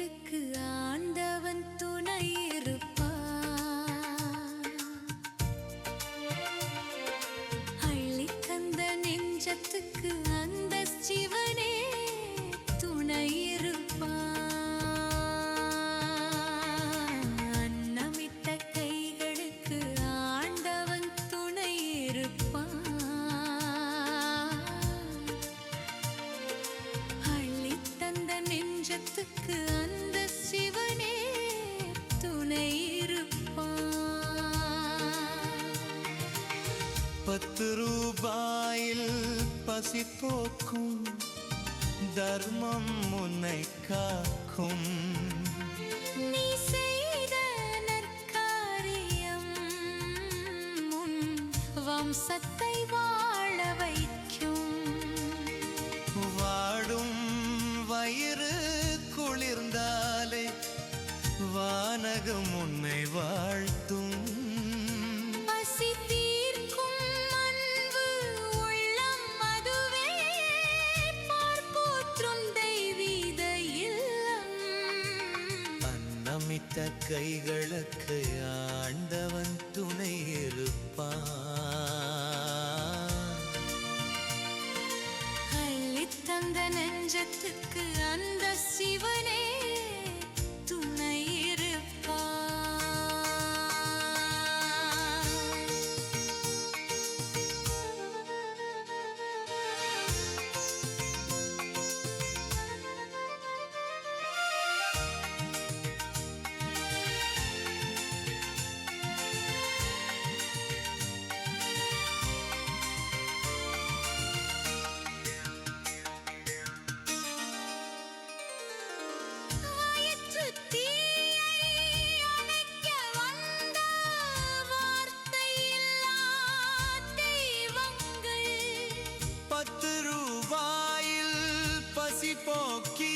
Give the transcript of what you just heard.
கைகளுக்கு ஆண்டவன் துணை இருப்பான். அள்ளி தந்த நெஞ்சத்துக்கு அந்த சிவனே துணை இருப்பான். அன்னமிட்ட கைகளுக்கு ஆண்டவன் துணை இருப்பான். நெஞ்சத்துக்கு அந்த சிவனே துணை இருப்பான். 10 ரூபாயில் பசி போக்கும் தர்மம் உன்னை காக்கும். நீ செய்த நற்காரியம் உன் வம்சத்தை வாழ வைக்கும். வாடும் வயிறு குளிர்ந்தாலே வானகம் உன்னை வாழ்த்தும். பசி தீர்க்கும் அன்பு உள்ளம் அதுவே பார்ப்போற்றும் தெய்வீக இல்லம். அன்னமிட்ட கைகளுக்கு ஆண்டவன் துணை இருப்பான். தந்த நெஞ்சத்துக்கு அந்த சிவனே துணை இருப்பான். பசி போக்கி